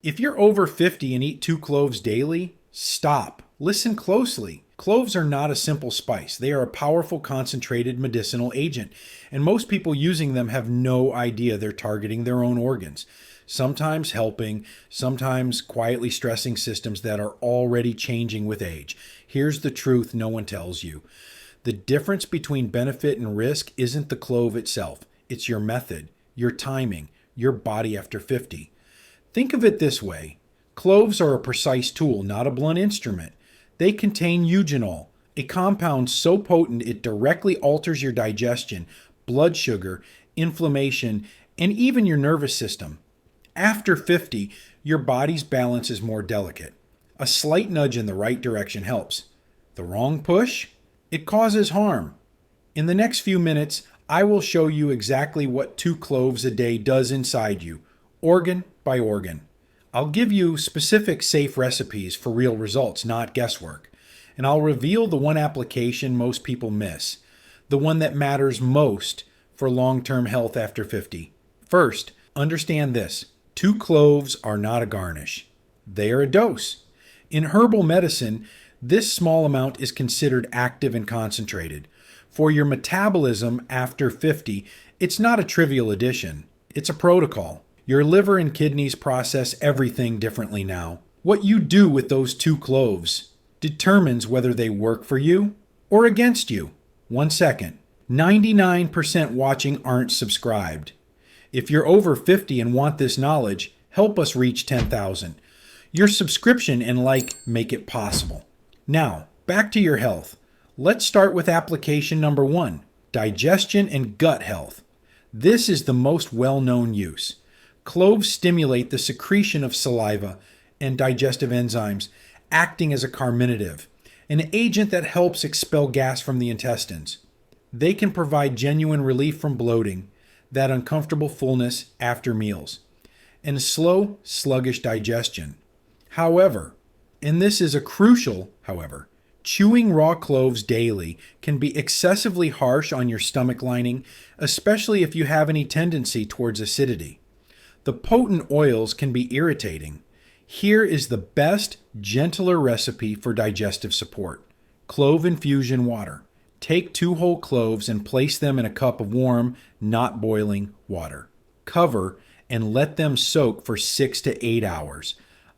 If you're over 50 and eat 2 cloves daily, stop. Listen closely. Cloves are not a simple spice. They are a powerful concentrated medicinal agent, and most people using them have no idea they're targeting their own organs, sometimes helping, sometimes quietly stressing systems that are already changing with age. Here's the truth no one tells you. The difference between benefit and risk isn't the clove itself. It's your method, your timing, your body after 50. Think of it this way. Cloves are a precise tool, not a blunt instrument. They contain eugenol, a compound so potent it directly alters your digestion, blood sugar, inflammation, and even your nervous system. After 50, your body's balance is more delicate. A slight nudge in the right direction helps. The wrong push? It causes harm. In the next few minutes, I will show you exactly what 2 cloves a day does inside you, organ by organ. I'll give you specific safe recipes for real results, not guesswork. And I'll reveal the one application most people miss, the one that matters most for long-term health after 50. First, understand this. 2 cloves are not a garnish. They are a dose. In herbal medicine, this small amount is considered active and concentrated. For your metabolism after 50, it's not a trivial addition. It's a protocol. Your liver and kidneys process everything differently now. What you do with those 2 cloves determines whether they work for you or against you. 1 second. 99% watching aren't subscribed. If you're over 50 and want this knowledge, help us reach 10,000. Your subscription and like make it possible. Now, back to your health. Let's start with application number 1, digestion and gut health. This is the most well-known use. Cloves stimulate the secretion of saliva and digestive enzymes, acting as a carminative, an agent that helps expel gas from the intestines. They can provide genuine relief from bloating, that uncomfortable fullness after meals, and slow, sluggish digestion. However, and this is a crucial however, chewing raw cloves daily can be excessively harsh on your stomach lining, especially if you have any tendency towards acidity. The potent oils can be irritating. Here is the best, gentler recipe for digestive support. Clove infusion water. Take 2 whole cloves and place them in a cup of warm, not boiling water. Cover and let them soak for 6 to 8 hours,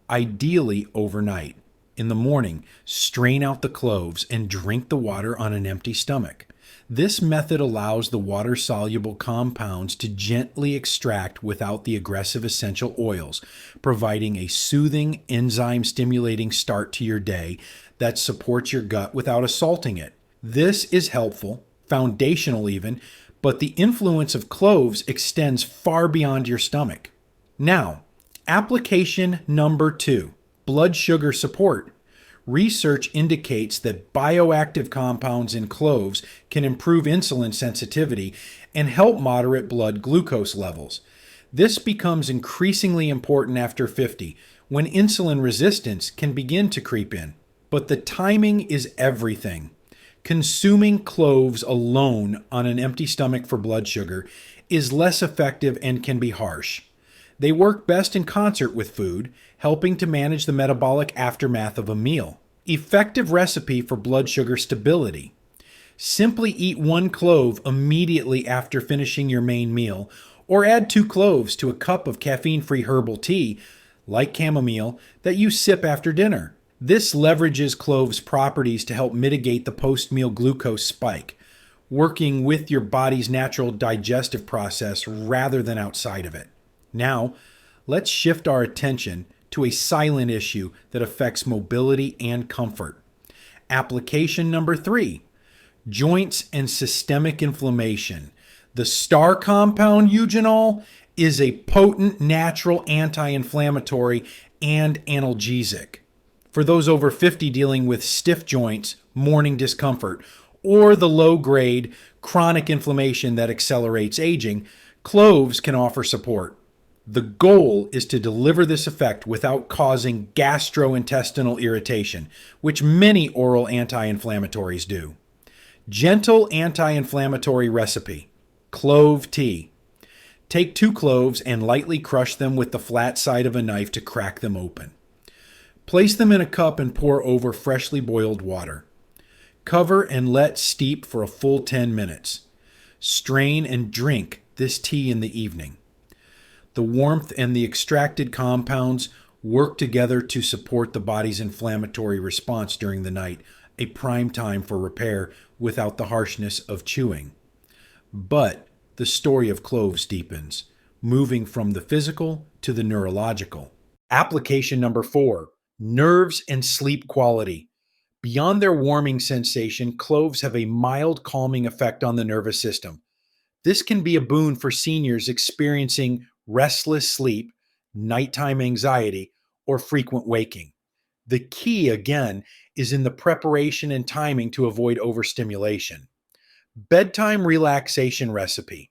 ideally overnight. In the morning, strain out the cloves and drink the water on an empty stomach. This method allows the water-soluble compounds to gently extract without the aggressive essential oils, providing a soothing, enzyme-stimulating start to your day that supports your gut without assaulting it. This is helpful, foundational even, but the influence of cloves extends far beyond your stomach. Now, application number 2, blood sugar support. Research indicates that bioactive compounds in cloves can improve insulin sensitivity and help moderate blood glucose levels. This becomes increasingly important after 50, when insulin resistance can begin to creep in. But the timing is everything. Consuming cloves alone on an empty stomach for blood sugar is less effective and can be harsh. They work best in concert with food, helping to manage the metabolic aftermath of a meal. Effective recipe for blood sugar stability. Simply eat 1 clove immediately after finishing your main meal, or add 2 cloves to a cup of caffeine-free herbal tea, like chamomile, that you sip after dinner. This leverages cloves' properties to help mitigate the post-meal glucose spike, working with your body's natural digestive process rather than outside of it. Now, let's shift our attention to a silent issue that affects mobility and comfort. Application number 3, joints and systemic inflammation. The star compound eugenol is a potent natural anti-inflammatory and analgesic. For those over 50 dealing with stiff joints, morning discomfort, or the low-grade chronic inflammation that accelerates aging, cloves can offer support. The goal is to deliver this effect without causing gastrointestinal irritation, which many oral anti-inflammatories do. Gentle anti-inflammatory recipe. Clove tea. Take 2 cloves and lightly crush them with the flat side of a knife to crack them open. Place them in a cup and pour over freshly boiled water. Cover and let steep for a full 10 minutes. Strain and drink this tea in the evening. The warmth and the extracted compounds work together to support the body's inflammatory response during the night, a prime time for repair without the harshness of chewing. But the story of cloves deepens, moving from the physical to the neurological. Application number 4, nerves and sleep quality. Beyond their warming sensation, cloves have a mild calming effect on the nervous system. This can be a boon for seniors experiencing restless sleep, nighttime anxiety, or frequent waking. The key, again, is in the preparation and timing to avoid overstimulation. Bedtime relaxation recipe.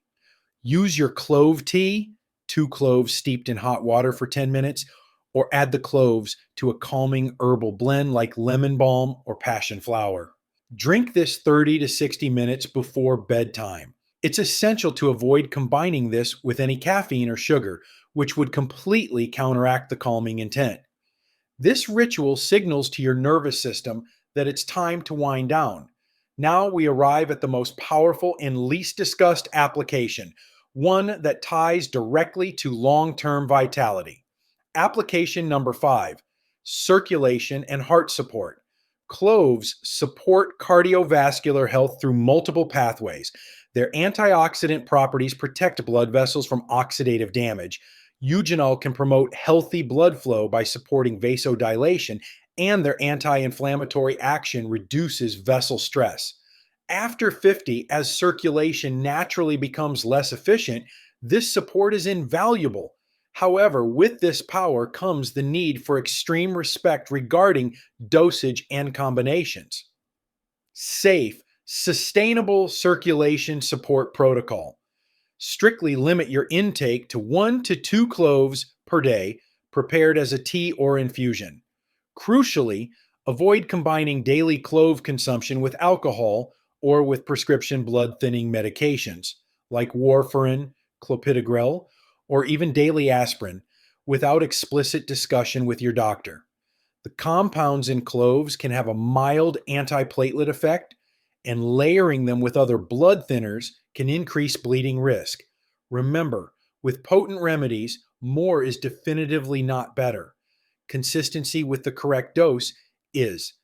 Use your clove tea, 2 cloves steeped in hot water for 10 minutes, or add the cloves to a calming herbal blend like lemon balm or passion flower. Drink this 30 to 60 minutes before bedtime. It's essential to avoid combining this with any caffeine or sugar, which would completely counteract the calming intent. This ritual signals to your nervous system that it's time to wind down. Now we arrive at the most powerful and least discussed application, one that ties directly to long-term vitality. Application number 5, circulation and heart support. Cloves support cardiovascular health through multiple pathways. Their antioxidant properties protect blood vessels from oxidative damage. Eugenol can promote healthy blood flow by supporting vasodilation, and their anti-inflammatory action reduces vessel stress. After 50, as circulation naturally becomes less efficient, this support is invaluable. However, with this power comes the need for extreme respect regarding dosage and combinations. Safe, sustainable circulation support protocol. Strictly limit your intake to 1 to 2 cloves per day, prepared as a tea or infusion. Crucially, avoid combining daily clove consumption with alcohol or with prescription blood-thinning medications like warfarin, clopidogrel, or even daily aspirin without explicit discussion with your doctor. The compounds in cloves can have a mild antiplatelet effect, and layering them with other blood thinners can increase bleeding risk. Remember, with potent remedies, more is definitively not better. Consistency with the correct dose is.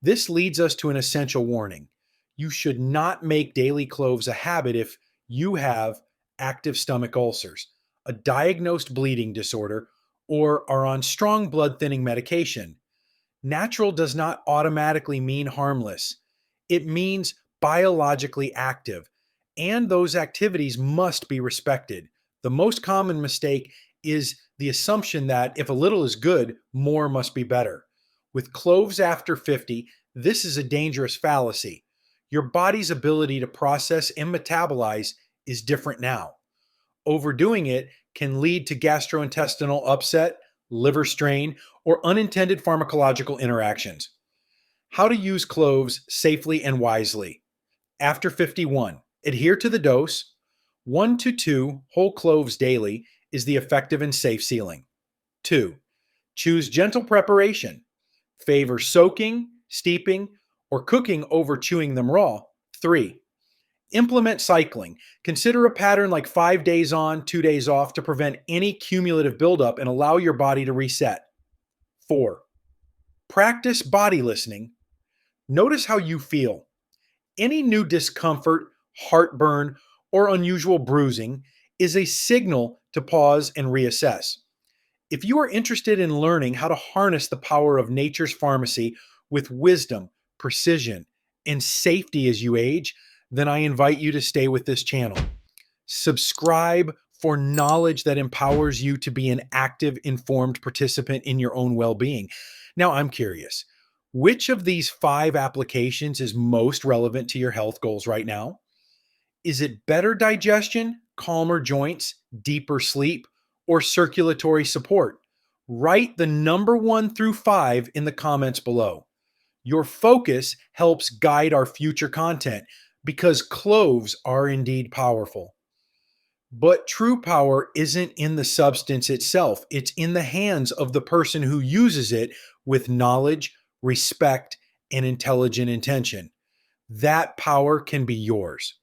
This leads us to an essential warning. You should not make daily cloves a habit if you have active stomach ulcers, a diagnosed bleeding disorder, or are on strong blood thinning medication. Natural does not automatically mean harmless. It means biologically active, and those activities must be respected. The most common mistake is the assumption that if a little is good, more must be better. With cloves after 50, this is a dangerous fallacy. Your body's ability to process and metabolize is different now. Overdoing it can lead to gastrointestinal upset, liver strain, or unintended pharmacological interactions. How to use cloves safely and wisely. After 51, adhere to the dose. 1 to 2 whole cloves daily is the effective and safe ceiling. 2. Choose gentle preparation. Favor soaking, steeping, or cooking over chewing them raw. 3. Implement cycling. Consider a pattern like 5 days on, 2 days off to prevent any cumulative buildup and allow your body to reset. 4. Practice body listening. Notice how you feel. Any new discomfort, heartburn, or unusual bruising is a signal to pause and reassess. If you are interested in learning how to harness the power of nature's pharmacy with wisdom, precision, and safety as you age, then I invite you to stay with this channel. Subscribe for knowledge that empowers you to be an active, informed participant in your own well-being. Now, I'm curious, which of these 5 applications is most relevant to your health goals right now? Is it better digestion, calmer joints, deeper sleep, or circulatory support? Write the number 1 through 5 in the comments below. Your focus helps guide our future content because cloves are indeed powerful. But true power isn't in the substance itself. It's in the hands of the person who uses it with knowledge, respect, and intelligent intention. That power can be yours.